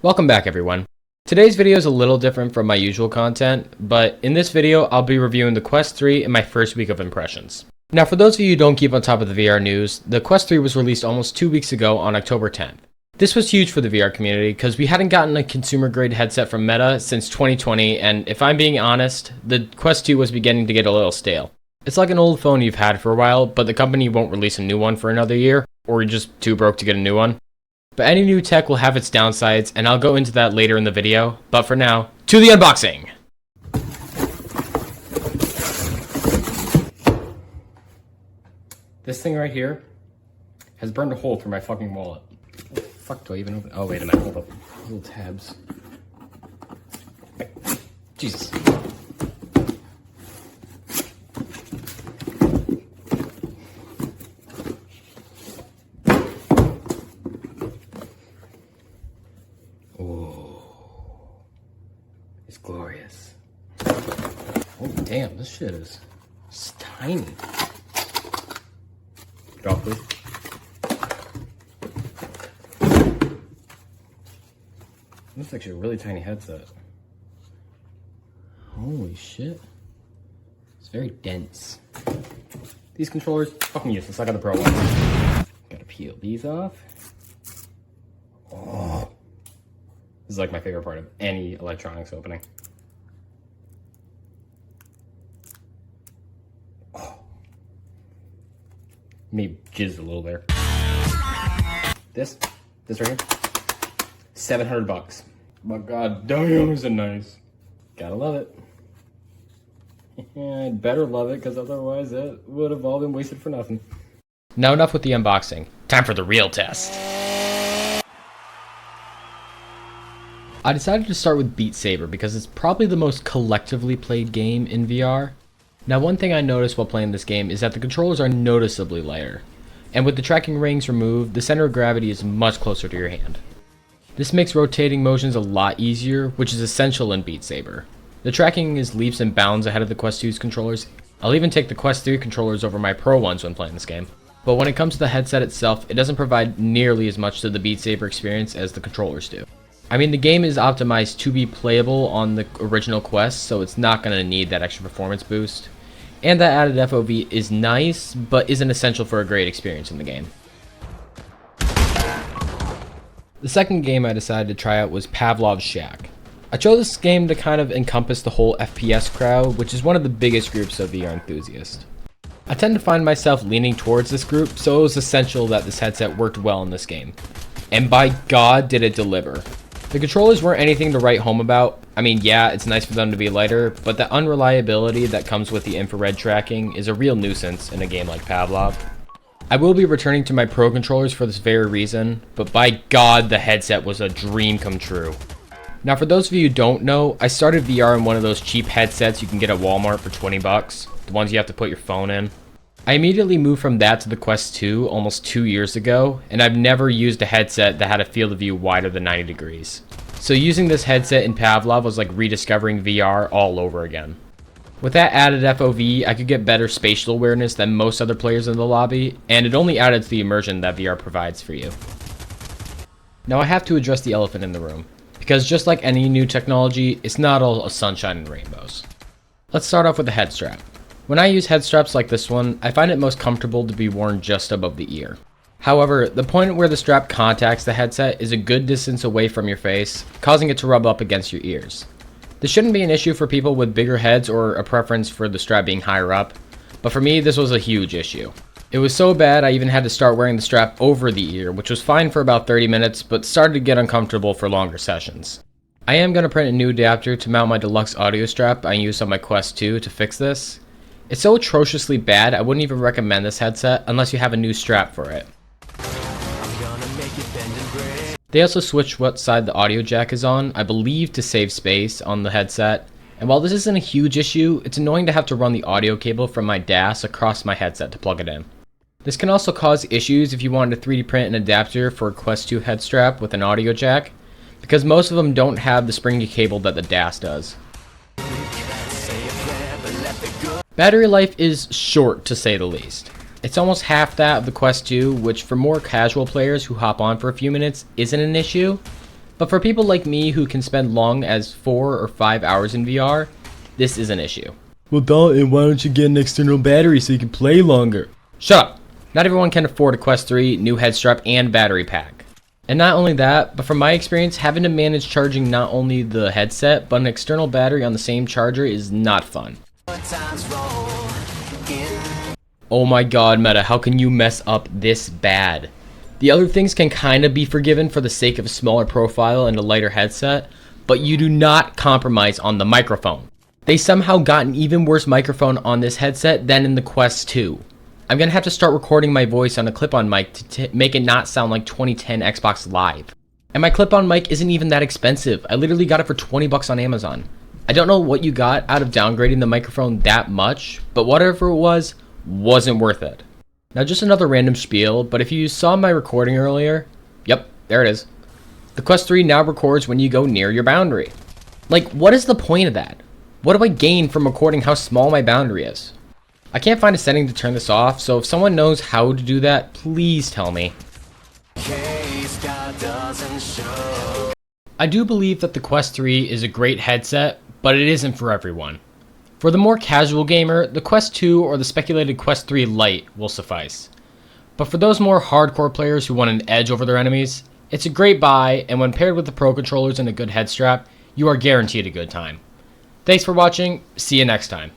Welcome back everyone. Today's video is a little different from my usual content, but in this video I'll be reviewing the Quest 3 in my first week of impressions. Now for those of you who don't keep on top of the VR news, the Quest 3 was released almost 2 weeks ago on October 10th. This was huge for the VR community because we hadn't gotten a consumer grade headset from Meta since 2020, and if I'm being honest, the Quest 2 was beginning to get a little stale. It's like an old phone you've had for a while, but the company won't release a new one for another year, or you're just too broke to get a new one. But any new tech will have its downsides, and I'll go into that later in the video. But for now, to the unboxing! This thing right here has burned a hole through my fucking wallet. What the fuck do I even open? Oh, wait a minute, hold up. Little tabs. Jesus. It's glorious. Oh damn, this shit is tiny. Drop please. This is actually a really tiny headset. Holy shit. It's very dense. These controllers, fucking useless. I got the Pro one. Gotta peel these off. Oh. This is like my favorite part of any electronics opening. Oh. Maybe jizz a little there. This right here, $700. But god damn, is it nice. Gotta love it. I'd better love it, because otherwise it would have all been wasted for nothing. Now enough with the unboxing. Time for the real test. I decided to start with Saber because it's probably the most collectively played game in VR. Now one thing I noticed while playing this game is that the controllers are noticeably lighter, and with the tracking rings removed, the center of gravity is much closer to your hand. This makes rotating motions a lot easier, which is essential in Saber. The tracking is leaps and bounds ahead of the Quest 2's controllers. I'll even take the Quest 3 controllers over my Pro ones when playing this game. But when it comes to the headset itself, it doesn't provide nearly as much to the Saber experience as the controllers do. I mean, the game is optimized to be playable on the original Quest, so it's not going to need that extra performance boost. And that added FOV is nice, but isn't essential for a great experience in the game. The second game I decided to try out was Pavlov Shack. I chose this game to kind of encompass the whole FPS crowd, which is one of the biggest groups of VR enthusiasts. I tend to find myself leaning towards this group, so it was essential that this headset worked well in this game. And by God did it deliver. The controllers weren't anything to write home about. I mean, yeah, it's nice for them to be lighter, but the unreliability that comes with the infrared tracking is a real nuisance in a game like Pavlov. I will be returning to my Pro controllers for this very reason, but by God, the headset was a dream come true. Now for those of you who don't know, I started VR in one of those cheap headsets you can get at Walmart for 20 bucks, the ones you have to put your phone in. I immediately moved from that to the Quest 2 almost 2 years ago, and I've never used a headset that had a field of view wider than 90 degrees. So using this headset in Pavlov was like rediscovering VR all over again. With that added FOV, I could get better spatial awareness than most other players in the lobby, and it only added to the immersion that VR provides for you. Now I have to address the elephant in the room, because just like any new technology, it's not all sunshine and rainbows. Let's start off with the head strap. When I use head straps like this one, I find it most comfortable to be worn just above the ear. However, the point where the strap contacts the headset is a good distance away from your face, causing it to rub up against your ears. This shouldn't be an issue for people with bigger heads or a preference for the strap being higher up, but for me this was a huge issue. It was so bad I even had to start wearing the strap over the ear, which was fine for about 30 minutes, but started to get uncomfortable for longer sessions. I am going to print a new adapter to mount my deluxe audio strap I used on my Quest 2 to fix this. It's so atrociously bad I wouldn't even recommend this headset unless you have a new strap for it. They also switched what side the audio jack is on, I believe to save space on the headset, and while this isn't a huge issue, it's annoying to have to run the audio cable from my DAS across my headset to plug it in. This can also cause issues if you wanted to 3D print an adapter for a Quest 2 head strap with an audio jack, because most of them don't have the springy cable that the DAS does. Battery life is short to say the least. It's almost half that of the Quest 2, which for more casual players who hop on for a few minutes isn't an issue, But for people like me who can spend long as 4 or 5 hours in VR, this is an issue. Well, Dalton, why don't you get an external battery so you can play longer? Shut up! Not everyone can afford a Quest 3, new head strap, and battery pack. And not only that, but from my experience, having to manage charging not only the headset, but an external battery on the same charger is not fun. Oh my god, Meta, how can you mess up this bad? The other things can kinda be forgiven for the sake of a smaller profile and a lighter headset, but you do not compromise on the microphone. They somehow got an even worse microphone on this headset than in the Quest 2. I'm gonna have to start recording my voice on a clip-on mic to make it not sound like 2010 Xbox Live. And my clip-on mic isn't even that expensive. I literally got it for 20 bucks on Amazon. I don't know what you got out of downgrading the microphone that much, but whatever it was, wasn't worth it. Now just another random spiel, but if you saw my recording earlier, yep, there it is. The Quest 3 now records when you go near your boundary. Like, what is the point of that? What do I gain from recording how small my boundary is? I can't find a setting to turn this off, so if someone knows how to do that, please tell me. I do believe that the Quest 3 is a great headset, but it isn't for everyone. For the more casual gamer, the Quest 2 or the speculated Quest 3 Lite will suffice. But for those more hardcore players who want an edge over their enemies, it's a great buy, and when paired with the Pro controllers and a good head strap, you are guaranteed a good time. Thanks for watching, see you next time.